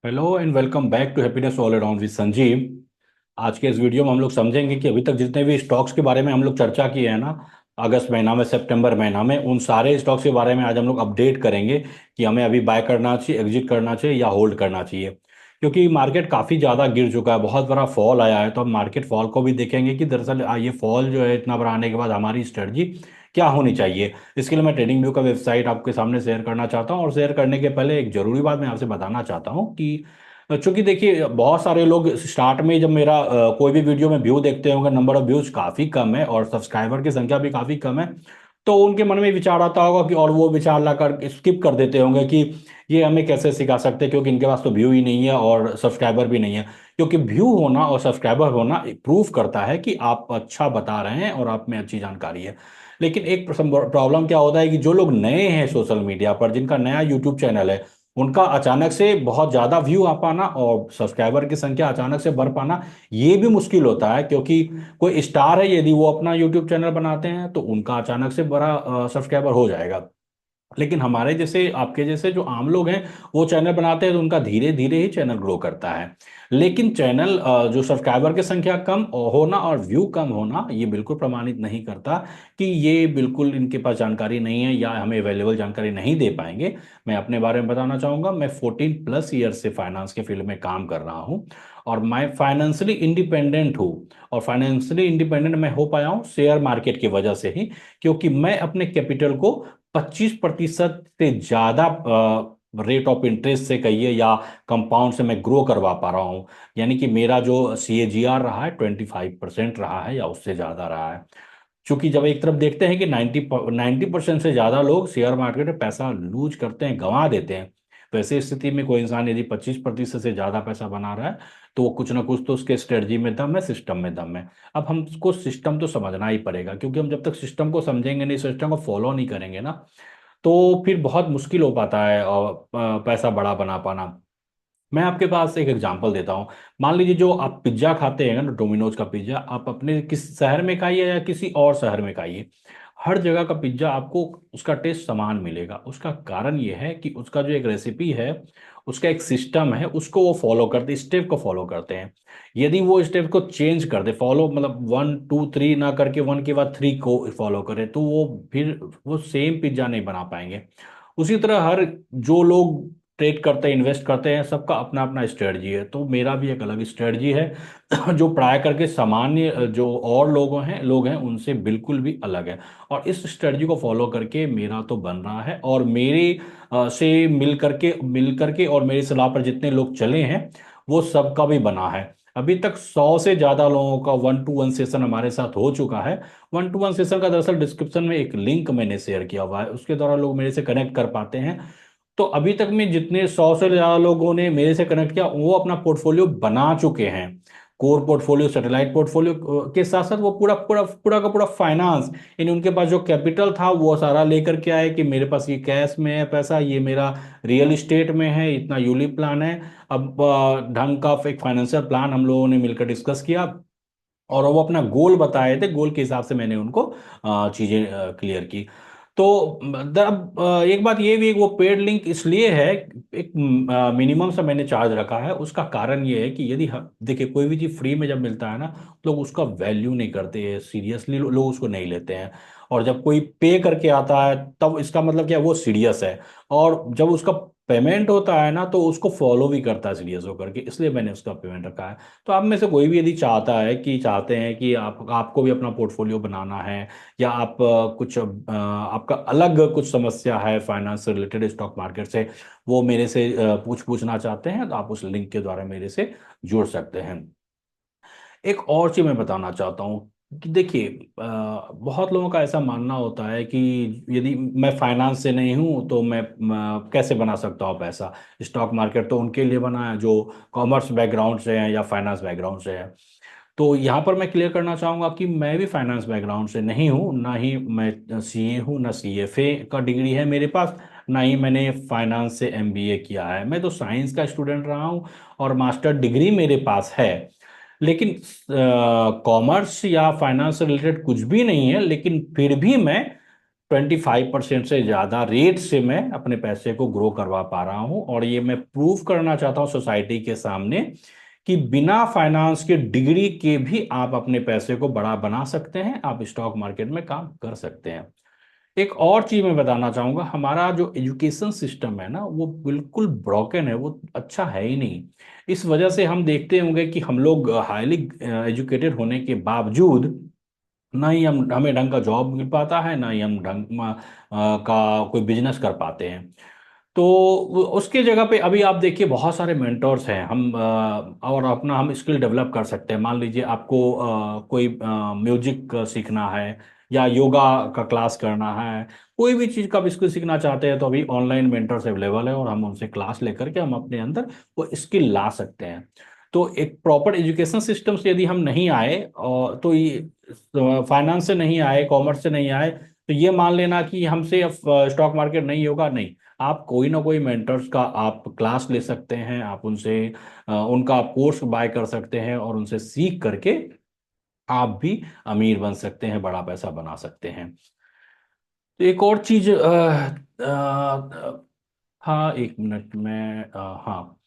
Hello and welcome back to happiness all around with Sanjeev. आज के इस वीडियो में हम लोग समझेंगे कि अभी तक जितने भी स्टॉक्स के बारे में हम लोग चर्चा किए हैं ना, अगस्त महीना में, सितंबर महीना में, उन सारे स्टॉक्स के बारे में आज हम लोग अपडेट करेंगे कि हमें अभी बाय करना चाहिए, एग्जिट करना चाहिए या होल्ड करना चाहिए। क्योंकि मार्केट काफ़ी ज़्यादा गिर चुका है, बहुत बड़ा फॉल आया है, तो हम मार्केट फॉल को भी देखेंगे कि दरअसल ये फॉल जो है इतना बड़ा आने के बाद हमारी स्ट्रेटजी क्या होनी चाहिए। इसके लिए मैं ट्रेडिंग व्यू का वेबसाइट आपके सामने शेयर करना चाहता हूँ, और शेयर करने के पहले एक जरूरी बात मैं आपसे बताना चाहता हूँ कि चूंकि देखिए बहुत सारे लोग स्टार्ट में जब मेरा कोई भी वीडियो में व्यू देखते होंगे, नंबर ऑफ व्यूज काफ़ी कम है और सब्सक्राइबर की संख्या भी काफ़ी कम है, तो उनके मन में विचार आता होगा कि, और वो विचार ला कर स्किप कर देते होंगे कि ये हमें कैसे सिखा सकते हैं, क्योंकि इनके पास तो व्यू ही नहीं है और सब्सक्राइबर भी नहीं है। क्योंकि व्यू होना और सब्सक्राइबर होना प्रूफ करता है कि आप अच्छा बता रहे हैं और आप में अच्छी जानकारी है। लेकिन एक प्रॉब्लम क्या होता है कि जो लोग नए हैं सोशल मीडिया पर, जिनका नया यूट्यूब चैनल है, उनका अचानक से बहुत ज़्यादा व्यू आ पाना और सब्सक्राइबर की संख्या अचानक से बढ़ पाना, ये भी मुश्किल होता है। क्योंकि कोई स्टार है, यदि वो अपना यूट्यूब चैनल बनाते हैं तो उनका अचानक से बड़ा सब्सक्राइबर हो जाएगा। लेकिन हमारे जैसे, आपके जैसे जो आम लोग हैं, वो चैनल बनाते हैं तो उनका धीरे धीरे ही चैनल ग्रो करता है। लेकिन चैनल जो सब्सक्राइबर की संख्या कम होना और व्यू कम होना, ये बिल्कुल प्रमाणित नहीं करता कि ये बिल्कुल इनके पास जानकारी नहीं है या हमें अवेलेबल जानकारी नहीं दे पाएंगे। मैं अपने बारे में बताना चाहूंगा, मैं 14+ ईयर से फाइनेंस के फील्ड में काम कर रहा हूँ और मैं फाइनेंशियली इंडिपेंडेंट हूँ। और फाइनेंशियली इंडिपेंडेंट मैं हो पाया हूँ शेयर मार्केट की वजह से ही, क्योंकि मैं अपने कैपिटल को 25% से ज्यादा रेट ऑफ इंटरेस्ट से कहिए या कंपाउंड से मैं ग्रो करवा पा रहा हूँ। यानी कि मेरा जो CAGR रहा है 25% रहा है या उससे ज्यादा रहा है। क्योंकि जब एक तरफ देखते हैं कि 90% से ज्यादा लोग शेयर मार्केट में पैसा लूज करते हैं, गंवा देते हैं, तो ऐसी स्थिति में कोई इंसान यदि 25% से ज्यादा पैसा बना रहा है, तो वो कुछ ना कुछ तो उसके स्ट्रेटजी में दम है, सिस्टम में दम है। अब हमको सिस्टम तो समझना ही पड़ेगा, क्योंकि हम जब तक सिस्टम को समझेंगे नहीं, सिस्टम को फॉलो नहीं करेंगे ना, तो फिर बहुत मुश्किल हो पाता है और पैसा बड़ा बना पाना। मैं आपके पास एक एग्जांपल देता हूँ। मान लीजिए जो आप पिज्ज़ा खाते हैं ना, डोमिनोज का पिज्ज़ा, आप अपने किस शहर में खाइए या किसी और शहर में खाइए, हर जगह का पिज्ज़ा आपको उसका टेस्ट समान मिलेगा। उसका कारण ये है कि उसका जो एक रेसिपी है, उसका एक सिस्टम है, उसको वो फॉलो करते, स्टेप को फॉलो करते हैं। यदि वो स्टेप को चेंज कर दे, फॉलो मतलब 1 2 3 ना करके 1 के बाद 3 को फॉलो करे, तो वो फिर वो सेम पिज्ज़ा नहीं बना पाएंगे। उसी तरह हर जो लोग ट्रेड करते हैं, इन्वेस्ट करते हैं, सबका अपना अपना स्ट्रेटजी है। तो मेरा भी एक अलग स्ट्रेटजी है जो प्राय करके सामान्य जो और लोग हैं उनसे बिल्कुल भी अलग है। और इस स्ट्रेटजी को फॉलो करके मेरा तो बन रहा है, और मेरे से मिल करके और मेरी सलाह पर जितने लोग चले हैं, वो सबका भी बना है। अभी तक 100 से ज्यादा लोगों का 1 to 1 सेशन हमारे साथ हो चुका है। 1 to 1 सेशन का दरअसल डिस्क्रिप्शन में एक लिंक मैंने शेयर किया हुआ है, उसके द्वारा लोग मेरे से कनेक्ट कर पाते हैं। तो अभी तक में जितने 100 से ज्यादा लोगों ने मेरे से कनेक्ट किया, वो अपना पोर्टफोलियो बना चुके हैं। कोर पोर्टफोलियो, सैटेलाइट पोर्टफोलियो के साथ साथ वो पूरा पूरा पूरा का पूरा फाइनेंस, यानी उनके पास जो कैपिटल था वो सारा लेकर के आए कि मेरे पास ये कैश में है पैसा, ये मेरा रियल इस्टेट में है, इतना यूलिप प्लान है। अब ढंग का एक फाइनेंशियल प्लान हम लोगों ने मिलकर डिस्कस किया, और वो अपना गोल बताए थे, गोल के हिसाब से मैंने उनको चीजें क्लियर की। तो अब एक बात ये भी, वो पेड लिंक इसलिए है, एक मिनिमम सा मैंने चार्ज रखा है। उसका कारण ये है कि यदि देखिए कोई भी चीज़ फ्री में जब मिलता है ना, लोग उसका वैल्यू नहीं करते, सीरियसली लोग उसको नहीं लेते हैं। और जब कोई पे करके आता है, तब इसका मतलब क्या है, वो सीरियस है। और जब उसका पेमेंट होता है ना, तो उसको फॉलो भी करता है सीरियस होकर के, इसलिए मैंने उसका पेमेंट रखा है। तो आप में से कोई भी यदि चाहते हैं कि आपको भी अपना पोर्टफोलियो बनाना है, या आप आपका अलग कुछ समस्या है फाइनेंस से रिलेटेड, स्टॉक मार्केट से, वो मेरे से पूछना चाहते हैं, तो आप उस लिंक के द्वारा मेरे से जुड़ सकते हैं। एक और चीज मैं बताना चाहता हूँ कि देखिए, बहुत लोगों का ऐसा मानना होता है कि यदि मैं फाइनेंस से नहीं हूँ तो मैं कैसे बना सकता हूँ पैसा। स्टॉक मार्केट तो उनके लिए बना है जो कॉमर्स बैकग्राउंड से हैं या फाइनेंस बैकग्राउंड से है। तो यहाँ पर मैं क्लियर करना चाहूँगा कि मैं भी फाइनेंस बैकग्राउंड से नहीं हूँ, ना ही मैं CA हूँ, ना CFA का डिग्री है मेरे पास, ना ही मैंने फाइनेंस से MBA किया है। मैं तो साइंस का स्टूडेंट रहा हूँ और मास्टर डिग्री मेरे पास है। लेकिन कॉमर्स या फाइनेंस से रिलेटेड कुछ भी नहीं है, लेकिन फिर भी मैं 25% से ज़्यादा रेट से मैं अपने पैसे को ग्रो करवा पा रहा हूँ। और ये मैं प्रूव करना चाहता हूँ सोसाइटी के सामने कि बिना फाइनेंस के डिग्री के भी आप अपने पैसे को बड़ा बना सकते हैं, आप स्टॉक मार्केट में काम कर सकते हैं। एक और चीज मैं बताना चाहूंगा, हमारा जो एजुकेशन सिस्टम है ना वो बिल्कुल ब्रोकन है, वो अच्छा है ही नहीं। इस वजह से हम देखते होंगे कि हम लोग हाईली एजुकेटेड होने के बावजूद ना ही हमें ढंग का जॉब मिल पाता है, ना ही हम का कोई बिजनेस कर पाते हैं। तो उसके जगह पे अभी आप देखिए बहुत सारे मेंटर्स हैं, हम और अपना हम स्किल डेवलप कर सकते हैं। मान लीजिए आपको कोई म्यूजिक सीखना है या योगा का क्लास करना है, कोई भी चीज़ का आप स्किल सीखना चाहते हैं तो अभी ऑनलाइन मेंटर्स अवेलेबल है और हम उनसे क्लास लेकर के हम अपने अंदर वो स्किल ला सकते हैं। तो एक प्रॉपर एजुकेशन सिस्टम से यदि हम नहीं आए और तो ये फाइनेंस से नहीं आए, कॉमर्स से नहीं आए, तो ये मान लेना कि हमसे स्टॉक मार्केट नहीं होगा, नहीं। आप कोई ना कोई मेंटर्स का आप क्लास ले सकते हैं, आप उनसे उनका आप कोर्स बाय कर सकते हैं और उनसे सीख करके आप भी अमीर बन सकते हैं, बड़ा पैसा बना सकते हैं। तो एक और चीज हाँ, एक मिनट में हाँ,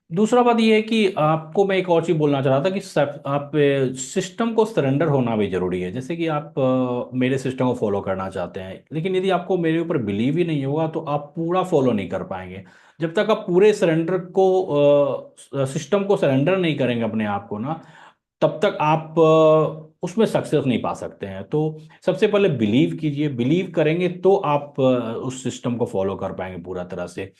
दूसरा बात यह है कि आपको मैं एक और चीज बोलना चाह रहा था कि आप सिस्टम को सरेंडर होना भी जरूरी है। जैसे कि आप मेरे सिस्टम को फॉलो करना चाहते हैं, लेकिन यदि आपको मेरे ऊपर बिलीव ही नहीं होगा तो आप पूरा फॉलो नहीं कर पाएंगे। जब तक आप पूरे सरेंडर को सिस्टम को सरेंडर नहीं करेंगे अपने आप को ना, तब तक आप उसमें सक्सेस नहीं पा सकते हैं। तो सबसे पहले बिलीव कीजिए, बिलीव करेंगे तो आप उस सिस्टम को फॉलो कर पाएंगे पूरा तरह से।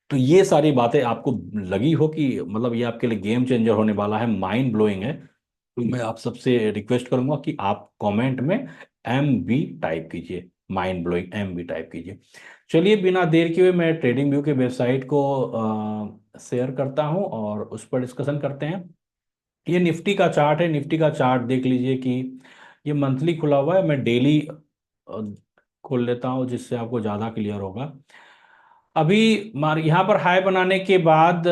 तो ये सारी बातें आपको लगी हो कि मतलब ये आपके लिए गेम चेंजर होने वाला है, माइंड ब्लोइंग है, तो मैं आप सबसे रिक्वेस्ट करूंगा कि आप कमेंट में MB टाइप कीजिए, माइंड ब्लोइंग MB टाइप कीजिए। चलिए बिना देर किए हुए मैं ट्रेडिंग व्यू के वेबसाइट को शेयर करता हूं और उस पर डिस्कशन करते हैं। ये निफ्टी का चार्ट है, निफ्टी का चार्ट देख लीजिए कि ये मंथली खुला हुआ है। मैं डेली खोल लेता हूँ जिससे आपको ज़्यादा क्लियर होगा। अभी मार यहाँ पर हाई बनाने के बाद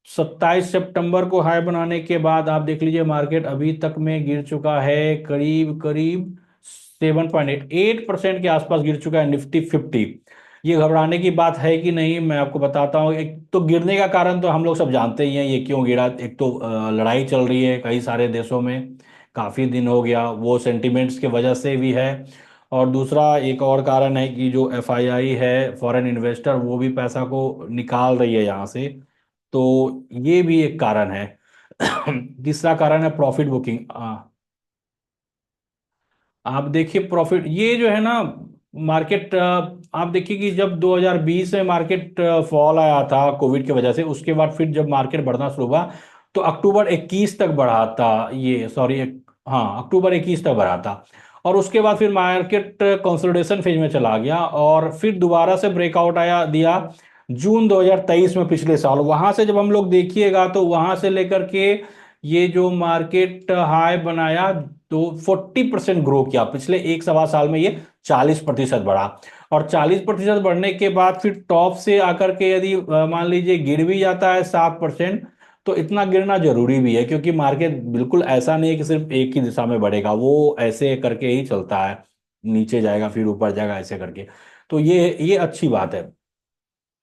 27 सितंबर को हाई बनाने के बाद आप देख लीजिए मार्केट अभी तक में गिर चुका है करीब करीब 7.8% के आसपास गिर चुका है निफ्टी 50। ये घबराने की बात है कि नहीं, मैं आपको बताता हूँ। एक तो गिरने का कारण तो हम लोग सब जानते ही हैं, ये क्यों गिरा। एक तो लड़ाई चल रही है कई सारे देशों में, काफी दिन हो गया, वो सेंटिमेंट्स की वजह से भी है। और दूसरा एक और कारण है कि जो FII है, फॉरेन इन्वेस्टर, वो भी पैसा को निकाल रही है यहाँ से। तो ये भी एक कारण है। तीसरा कारण है प्रॉफिट बुकिंग। आप देखिए प्रॉफिट ये जो है ना, मार्केट आप देखिए कि जब 2020 में मार्केट फॉल आया था कोविड की वजह से, उसके बाद फिर जब मार्केट बढ़ना शुरू हुआ तो अक्टूबर 21 तक बढ़ा था, ये सॉरी हाँ, अक्टूबर 21 तक बढ़ा था। और उसके बाद फिर मार्केट कंसोलिडेशन फेज में चला गया और फिर दोबारा से ब्रेकआउट आया दिया जून 2023 में, पिछले साल। वहां से जब हम लोग देखिएगा तो वहां से लेकर के ये जो मार्केट हाई बनाया, तो 40% ग्रो किया पिछले एक सवा साल में, ये 40% बढ़ा। और 40% बढ़ने के बाद फिर टॉप से आकर के यदि मान लीजिए गिर भी जाता है 7%, तो इतना गिरना जरूरी भी है क्योंकि मार्केट बिल्कुल ऐसा नहीं है कि सिर्फ एक ही दिशा में बढ़ेगा, वो ऐसे करके ही चलता है, नीचे जाएगा फिर ऊपर जाएगा ऐसे करके। तो ये अच्छी बात है।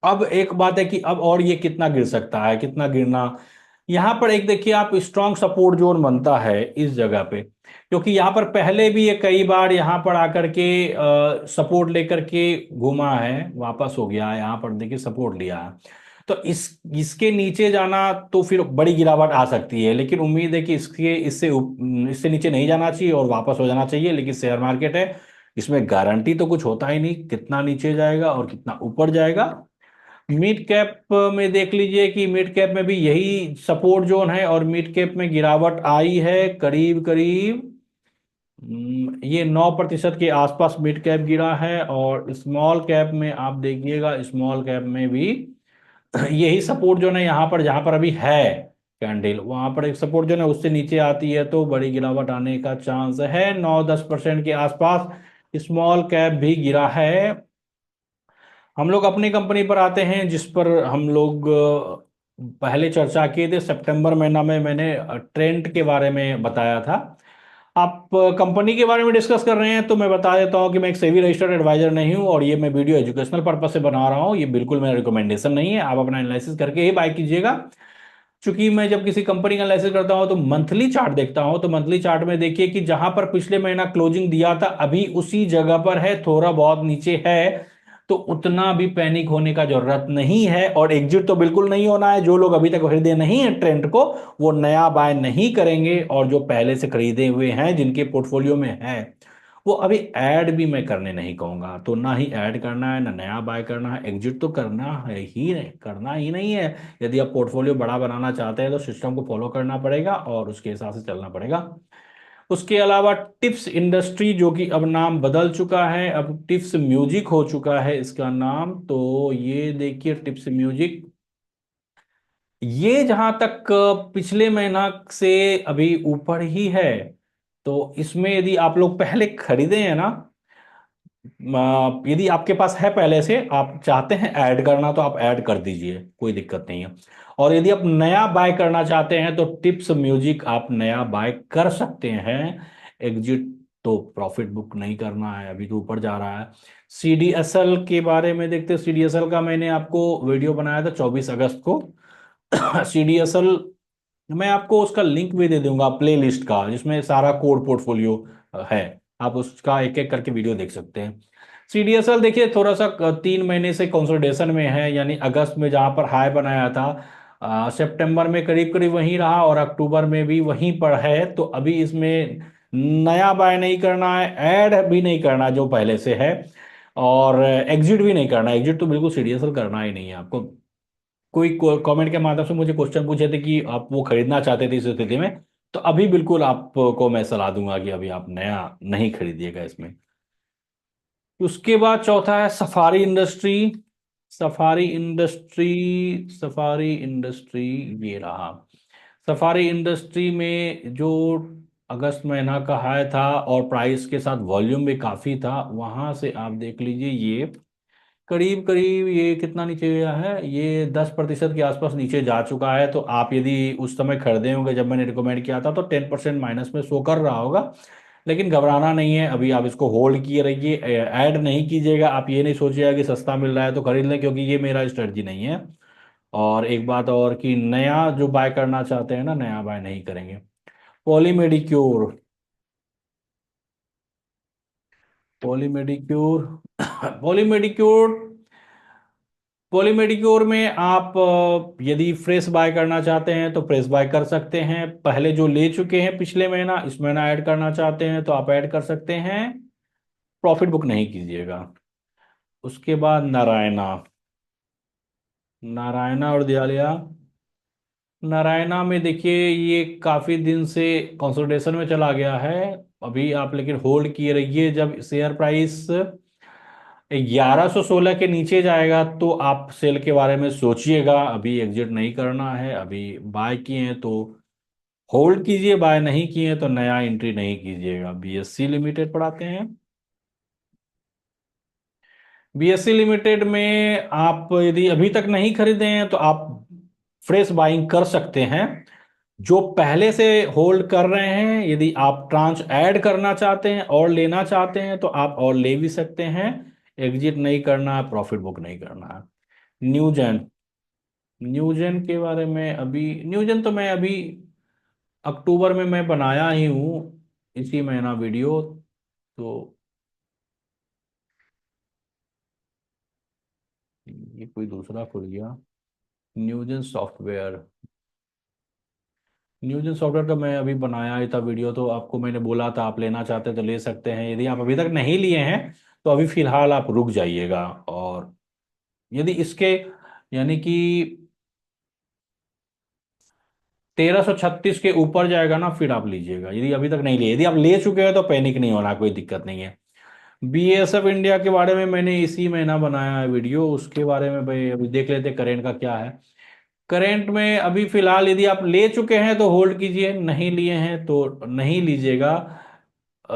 अब एक बात है कि अब और ये कितना गिर सकता है, कितना गिरना। यहां पर एक देखिए आप स्ट्रांग सपोर्ट जोन बनता है इस जगह पे, क्योंकि यहां पर पहले भी ये कई बार यहां पर आकर के सपोर्ट लेकर के घुमा है, वापस हो गया है, यहां पर देखिए सपोर्ट लिया है। तो इसके नीचे जाना तो फिर बड़ी गिरावट आ सकती है, लेकिन उम्मीद है कि इससे नीचे नहीं जाना चाहिए और वापस हो जाना चाहिए। लेकिन शेयर मार्केट है, इसमें गारंटी तो कुछ होता ही नहीं कितना नीचे जाएगा और कितना ऊपर जाएगा। मिड कैप में देख लीजिए कि मिड कैप में भी यही सपोर्ट जोन है और मिड कैप में गिरावट आई है करीब करीब ये 9% के आसपास मिड कैप गिरा है। और स्मॉल कैप में आप देखिएगा, स्मॉल कैप में भी यही सपोर्ट जोन है, यहाँ पर जहां पर अभी है कैंडल, वहां पर एक सपोर्ट जोन है, उससे नीचे आती है तो बड़ी गिरावट आने का चांस है। 9-10% के आसपास स्मॉल कैप भी गिरा है। हम लोग अपनी कंपनी पर आते हैं जिस पर हम लोग पहले चर्चा किए थे। सितंबर महीना में मैंने ट्रेंड के बारे में बताया था। आप कंपनी के बारे में डिस्कस कर रहे हैं तो मैं बता देता हूं कि मैं एक सेबी रजिस्टर्ड एडवाइजर नहीं हूं, और ये मैं वीडियो एजुकेशनल पर्पज से बना रहा हूं। ये बिल्कुल मेरा रिकमेंडेशन नहीं है, आप अपना एनालिसिस करके ही बाय कीजिएगा। चूंकि मैं जब किसी कंपनी का एनालिसिस करता हूं तो मंथली चार्ट देखता हूं, तो मंथली चार्ट में देखिए कि जहां पर पिछले महीना क्लोजिंग दिया था अभी उसी जगह पर है, थोड़ा बहुत नीचे है, तो उतना भी पैनिक होने का जरूरत नहीं है। और एग्जिट तो बिल्कुल नहीं होना है। जो लोग अभी तक खरीदे नहीं है ट्रेंड को, वो नया बाय नहीं करेंगे, और जो पहले से खरीदे हुए हैं जिनके पोर्टफोलियो में है, वो अभी ऐड भी मैं करने नहीं कहूंगा। तो ना ही ऐड करना है ना नया बाय करना है, एग्जिट तो करना है ही नहीं, करना ही नहीं है। यदि आप पोर्टफोलियो बड़ा बनाना चाहते हैं तो सिस्टम को फॉलो करना पड़ेगा और उसके हिसाब से चलना पड़ेगा। उसके अलावा टिप्स इंडस्ट्री, जो कि अब नाम बदल चुका है, अब टिप्स म्यूजिक हो चुका है इसका नाम। तो ये देखिए टिप्स म्यूजिक, ये जहां तक पिछले महीना से अभी ऊपर ही है। तो इसमें यदि आप लोग पहले खरीदे हैं ना, यदि आपके पास है पहले से, आप चाहते हैं ऐड करना तो आप ऐड कर दीजिए, कोई दिक्कत नहीं है। और यदि आप नया बाय करना चाहते हैं तो टिप्स म्यूजिक आप नया बाय कर सकते हैं। एग्जिट तो प्रॉफिट बुक नहीं करना है, अभी तो ऊपर जा रहा है। सीडीएसएल के बारे में देखते हैं। सीडीएसएल का मैंने आपको वीडियो बनाया था 24 अगस्त को। सीडीएसएल, मैं आपको उसका लिंक भी दे दूंगा प्ले लिस्ट का, जिसमें सारा कोड पोर्टफोलियो है। आप उसका एक एक करके वीडियो देख सकते हैं। सीडीएसएल देखिए थोड़ा सा 3 महीने से कंसोलिडेशन में है, यानी अगस्त में जहां पर हाई बनाया था, सितंबर में करीब करीब वहीं रहा और अक्टूबर में भी वहीं पर है। तो अभी इसमें नया बाय नहीं करना है, ऐड भी नहीं करना जो पहले से है, और एग्जिट भी नहीं करना। एग्जिट तो बिल्कुल सीडीएसएल करना ही नहीं है आपको। कोई कमेंट के माध्यम से मुझे क्वेश्चन पूछे थे कि आप वो खरीदना चाहते थे इस स्थिति में, तो अभी बिल्कुल आपको मैं सलाह दूंगा कि अभी आप नया नहीं खरीदिएगा इसमें। उसके बाद चौथा है safari industry. Safari industry, safari industry, ये रहा। सफारी इंडस्ट्री में जो अगस्त महीना का हाई था और प्राइस के साथ वॉल्यूम भी काफी था, वहां से आप देख लीजिए ये करीब करीब ये कितना नीचे गया है, ये 10% के आसपास नीचे जा चुका है। तो आप यदि उस समय खरीदे होंगे जब मैंने रिकमेंड किया था तो 10% माइनस में शो कर रहा होगा। लेकिन घबराना नहीं है, अभी आप इसको होल्ड किए रहिए, ऐड नहीं कीजिएगा। आप ये नहीं सोचिएगा कि सस्ता मिल रहा है तो खरीद लें, क्योंकि ये मेरा स्ट्रेटजी नहीं है। और एक बात और कि नया जो बाय करना चाहते हैं ना, नया बाय नहीं करेंगे। पॉलीमेडिक्योर, पॉलीमेडिक्योर, पॉलीमेडिक्योर, पॉलीमेडिक्योर में आप यदि फ्रेश बाय करना चाहते हैं तो फ्रेश बाय कर सकते हैं। पहले जो ले चुके हैं पिछले महीना, इस महीना ऐड करना चाहते हैं तो आप ऐड कर सकते हैं। प्रॉफिट बुक नहीं कीजिएगा। उसके बाद नारायणा, नारायणा और दियालिया। नारायणा में देखिए ये काफी दिन से कंसोलिडेशन में चला गया है। अभी आप लेकिन होल्ड किए रहिए, जब शेयर प्राइस 1116 के नीचे जाएगा तो आप सेल के बारे में सोचिएगा। अभी एग्जिट नहीं करना है, अभी बाय किए हैं तो होल्ड कीजिए, बाय नहीं किए हैं तो नया एंट्री नहीं कीजिएगा। बीएससी लिमिटेड पढ़ाते हैं। बीएससी लिमिटेड में आप यदि अभी तक नहीं खरीदे हैं तो आप फ्रेश बाइंग कर सकते हैं। जो पहले से होल्ड कर रहे हैं, यदि आप ट्रांच ऐड करना चाहते हैं और लेना चाहते हैं तो आप और ले भी सकते हैं। एग्जिट नहीं करना है, प्रॉफिट बुक नहीं करना है। न्यूजेन, न्यूजेन के बारे में अभी, न्यूजेन तो मैं अभी अक्टूबर में मैं बनाया ही हूँ, इसी महीना वीडियो। तो ये कोई दूसरा खुल गया। न्यूजेन सॉफ्टवेयर, न्यूजेन सॉफ्टवेयर का मैं अभी बनाया ही था वीडियो, तो आपको मैंने बोला था आप लेना चाहते हैं तो ले सकते हैं। यदि आप अभी तक नहीं लिए हैं तो अभी फिलहाल आप रुक जाइएगा। और यदि इसके, यानी कि 1336 के ऊपर जाएगा ना, फिर आप लीजिएगा। यदि अभी तक नहीं लिए, यदि आप ले चुके हैं तो पैनिक नहीं होना, कोई दिक्कत नहीं है। बीएसएफ इंडिया के बारे में मैंने इसी महीना बनाया है वीडियो, उसके बारे में भाई अभी देख लेते हैं करेंट का क्या है। करेंट में अभी फिलहाल यदि आप ले चुके हैं तो होल्ड कीजिए, नहीं लिए हैं तो नहीं लीजिएगा।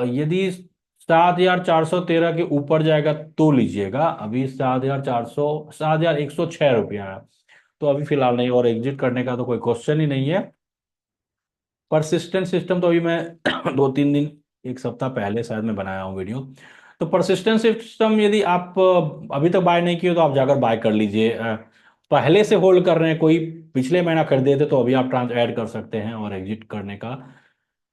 यदि 7413 के ऊपर जाएगा तो लीजिएगा। अभी 7106 रुपया है, तो अभी फिलहाल नहीं, और एग्जिट करने का तो कोई क्वेश्चन ही नहीं है। परसिस्टेंट सिस्टम तो अभी मैं 2-3 दिन, एक सप्ताह पहले शायद मैं बनाया हूँ वीडियो। तो परसिस्टेंट सिस्टम यदि आप अभी तक बाय नहीं किए तो आप जाकर बाय कर लीजिए। पहले से होल्ड कर रहे हैं, कोई पिछले महीना खरीदे थे तो अभी आप ट्रांस ऐड कर सकते हैं और एग्जिट करने का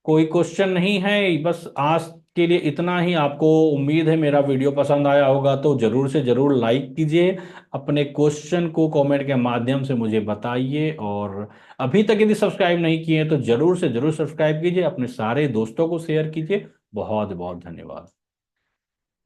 कोई क्वेश्चन नहीं है। बस आज के लिए इतना ही। आपको उम्मीद है मेरा वीडियो पसंद आया होगा, तो जरूर से जरूर लाइक कीजिए, अपने क्वेश्चन को कमेंट के माध्यम से मुझे बताइए, और अभी तक यदि सब्सक्राइब नहीं किए हैं तो जरूर से जरूर सब्सक्राइब कीजिए, अपने सारे दोस्तों को शेयर कीजिए। बहुत बहुत धन्यवाद।